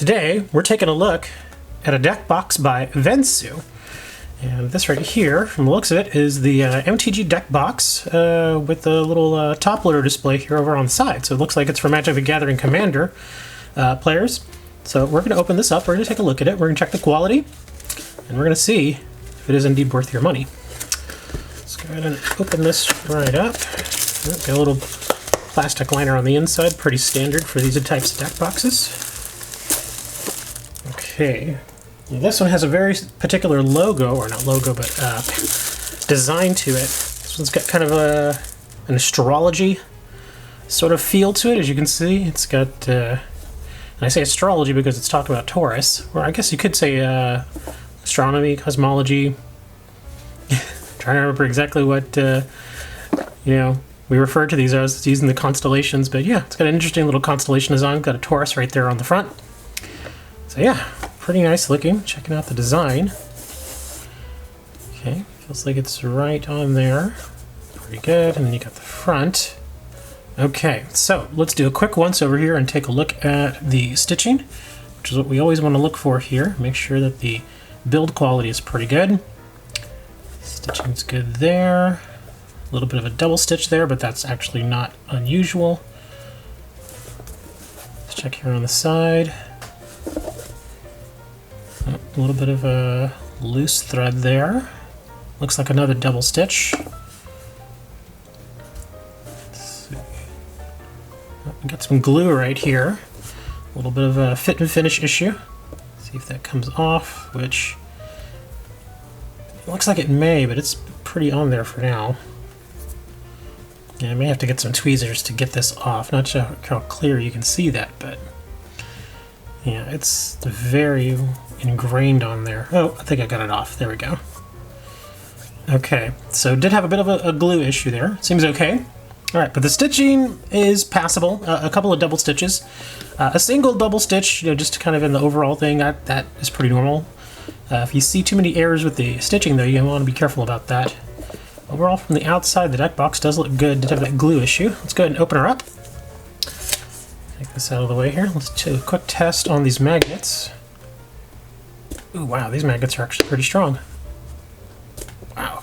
today we're taking a look at a deck box by Venssu. And this right here, from the looks of it, is the MTG deck box with the little top loader display here over on the side. So it looks like it's for Magic the Gathering Commander players. So we're going to open this up, we're going to take a look at it, we're going to check the quality, and we're going to see if it is indeed worth your money. Let's go ahead and open this right up. Got a little plastic liner on the inside, pretty standard for these types of deck boxes. Okay, this one has a very particular logo, or not logo, but design to it. This one's got kind of an astrology sort of feel to it, as you can see. It's got, and I say astrology because it's talking about Taurus, or I guess you could say astronomy, cosmology. Trying to remember exactly what, we refer to these as using the constellations, but yeah, it's got an interesting little constellation design. Got a Taurus right there on the front. So yeah, pretty nice looking. Checking out the design. Okay, feels like it's right on there. Pretty good. And then you got the front. Okay, so let's do a quick once over here and take a look at the stitching, which is what we always want to look for here. Make sure that the build quality is pretty good. Stitching's good there. A little bit of a double stitch there, but that's actually not unusual. Let's check here on the side. A little bit of a loose thread there. Looks like another double stitch. Let's see. We got some glue right here. A little bit of a fit and finish issue. See if that comes off, which it looks like it may, but it's pretty on there for now. Yeah, I may have to get some tweezers to get this off. Not sure how clear you can see that, but yeah, it's very ingrained on there. Oh, I think I got it off. There we go. Okay, so did have a bit of a glue issue there. Seems okay. All right, but the stitching is passable. A couple of double stitches. A single double stitch, just kind of in the overall thing, that is pretty normal. If you see too many errors with the stitching, though, you want to be careful about that. Overall, from the outside, the deck box does look good. Did have that glue issue. Let's go ahead and open her up. Take this out of the way here. Let's do a quick test on these magnets. Ooh, wow, these magnets are actually pretty strong. Wow.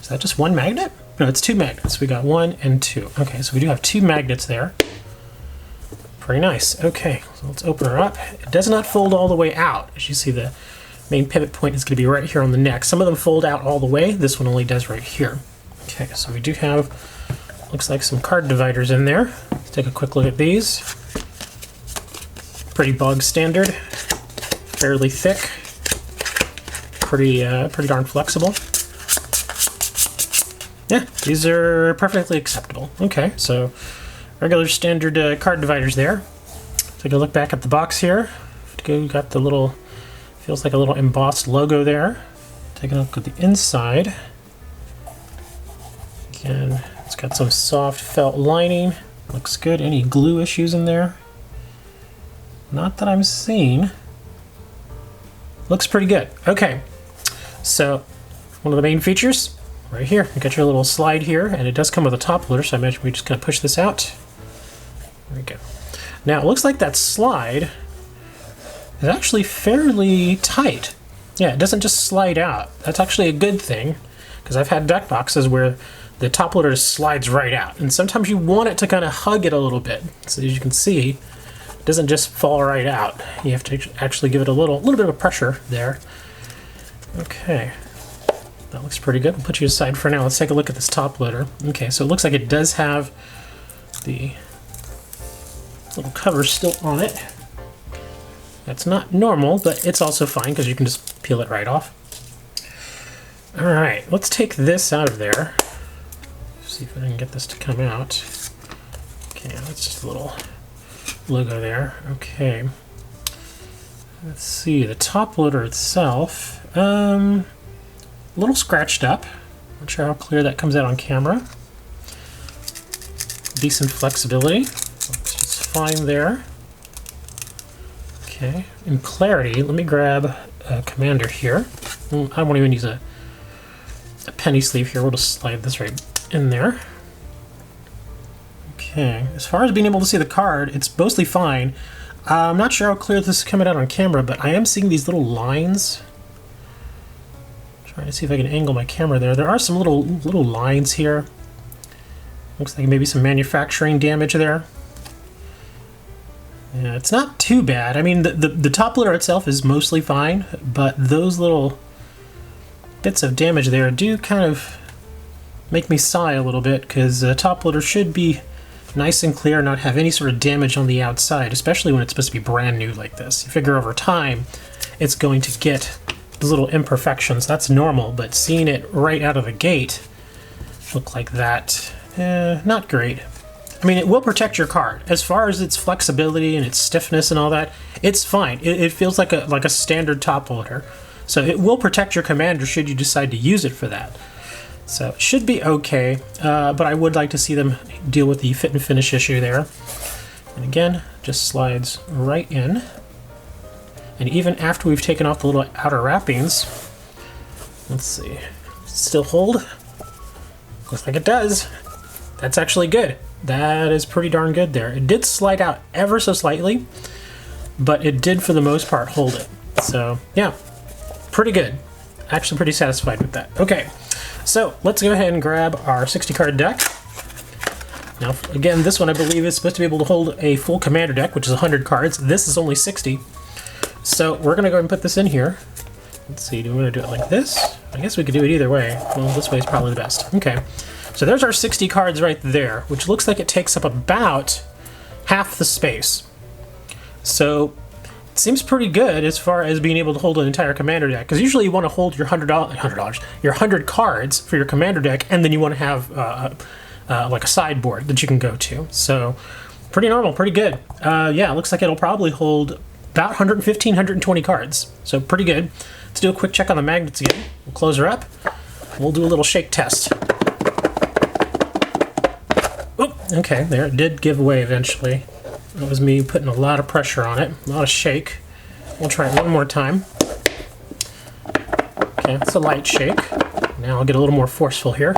Is that just one magnet? No, it's two magnets. We got 1 and 2. Okay, so we do have 2 magnets there. Pretty nice. Okay, so let's open her up. It does not fold all the way out. As you see, the main pivot point is going to be right here on the neck. Some of them fold out all the way. This one only does right here. Okay, so we do have, looks like some card dividers in there. Let's take a quick look at these. Pretty bog standard. Fairly thick. Pretty darn flexible. Yeah, these are perfectly acceptable. Okay, so regular standard card dividers there. Take a look back at the box here. Got the little, feels like a little embossed logo there. Taking a look at the inside. Again, it's got some soft felt lining. Looks good. Any glue issues in there? Not that I'm seeing. Looks pretty good. Okay, so one of the main features right here. You got your little slide here, and it does come with a top loader, so I imagine we're just going to push this out. There we go. Now, it looks like that slide is actually fairly tight. Yeah, it doesn't just slide out. That's actually a good thing, because I've had deck boxes where the top loader slides right out, and sometimes you want it to kind of hug it a little bit. So as you can see, it doesn't just fall right out. You have to actually give it a little bit of pressure there. Okay, that looks pretty good. We'll put you aside for now. Let's take a look at this top loader. Okay, so it looks like it does have the little cover still on it. That's not normal, but it's also fine because you can just peel it right off. All right, let's take this out of there. See if I can get this to come out. Okay, that's just a little logo there. Okay. Let's see, the top loader itself, a little scratched up. Not sure how clear that comes out on camera. Decent flexibility. Looks just fine there. Okay, in clarity, let me grab a commander here. I won't even use a penny sleeve here. We'll just slide this right in there. Okay, as far as being able to see the card, it's mostly fine. I'm not sure how clear this is coming out on camera, but I am seeing these little lines. Trying to see if I can angle my camera there. There are some little lines here. Looks like maybe some manufacturing damage there. Yeah, it's not too bad. I mean, the top loader itself is mostly fine, but those little bits of damage there do kind of make me sigh a little bit, because top loader should be nice and clear, not have any sort of damage on the outside, especially when it's supposed to be brand new like this. You figure over time it's going to get those little imperfections. That's normal, but seeing it right out of the gate look like that, not great. I mean, it will protect your card. As far as its flexibility and its stiffness and all that, it's fine. It feels like a standard top loader. So it will protect your commander should you decide to use it for that. So it should be okay, but I would like to see them deal with the fit and finish issue there. And again, just slides right in. And even after we've taken off the little outer wrappings, let's see, still hold? Looks like it does. That's actually good. That is pretty darn good there. It did slide out ever so slightly, but it did for the most part hold it. So yeah, pretty good. Actually pretty satisfied with that. Okay, so let's go ahead and grab our 60 card deck. Now again, this one I believe is supposed to be able to hold a full commander deck, which is 100 cards. This is only 60. So we're gonna go ahead and put this in here. Let's see, do we want to do it like this? I guess we could do it either way. Well, this way is probably the best. Okay, so there's our 60 cards right there, which looks like it takes up about half the space. So it seems pretty good as far as being able to hold an entire commander deck, because usually you want to hold your your 100 cards for your commander deck, and then you want to have like a sideboard that you can go to. So pretty normal, pretty good. Yeah, it looks like it'll probably hold about 115, 120 cards. So pretty good. Let's do a quick check on the magnets again. We'll close her up. We'll do a little shake test. Oh, okay, there, it did give way eventually. That was me putting a lot of pressure on it, a lot of shake. We'll try it one more time. Okay, it's a light shake. Now I'll get a little more forceful here.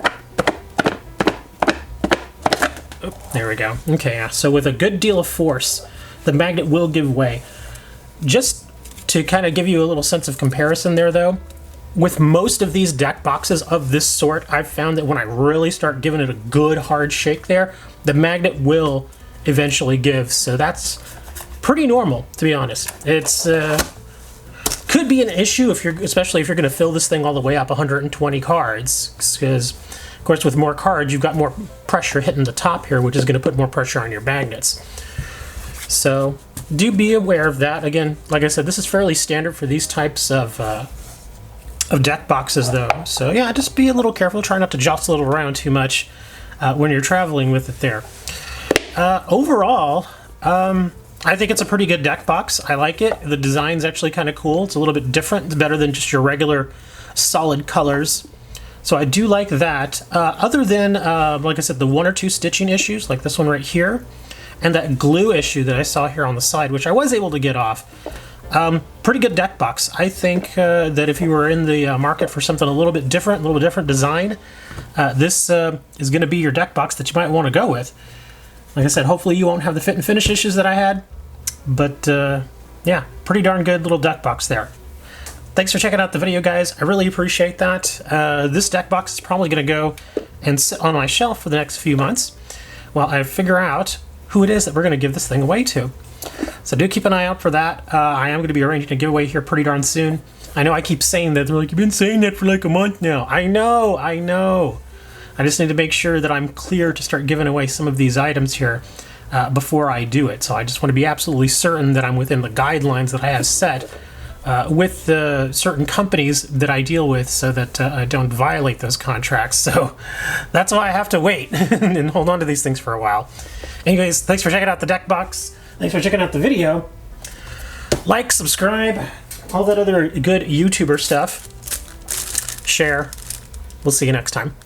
Oh, there we go. Okay, yeah, so with a good deal of force, the magnet will give way. Just to kind of give you a little sense of comparison there, though, with most of these deck boxes of this sort, I've found that when I really start giving it a good hard shake there, the magnet will eventually give. So that's pretty normal, to be honest. It's could be an issue if especially if you're going to fill this thing all the way up 120 cards, because of course with more cards you've got more pressure hitting the top here, which is going to put more pressure on your magnets. So do be aware of that. Again, like I said, this is fairly standard for these types of deck boxes, though. So yeah, just be a little careful. Try not to jostle it around too much when you're traveling with it there. Overall, I think it's a pretty good deck box. I like it. The design's actually kind of cool. It's a little bit different. It's better than just your regular solid colors. So I do like that. Other than, like I said, the one or two stitching issues, like this one right here, and that glue issue that I saw here on the side, which I was able to get off. Pretty good deck box. I think that if you were in the market for something a little bit different design, this is going to be your deck box that you might want to go with. Like I said, hopefully you won't have the fit and finish issues that I had, but yeah, pretty darn good little deck box there. Thanks for checking out the video, guys. I really appreciate that. This deck box is probably going to go and sit on my shelf for the next few months while I figure out who it is that we're going to give this thing away to. So do keep an eye out for that. I am going to be arranging a giveaway here pretty darn soon. I know I keep saying that. They're like, you've been saying that for like a month now. I know. I just need to make sure that I'm clear to start giving away some of these items here before I do it. So I just want to be absolutely certain that I'm within the guidelines that I have set with certain companies that I deal with, so that I don't violate those contracts. So that's why I have to wait and hold on to these things for a while. Anyways, thanks for checking out the deck box. Thanks for checking out the video. Like, subscribe, all that other good YouTuber stuff. Share. We'll see you next time.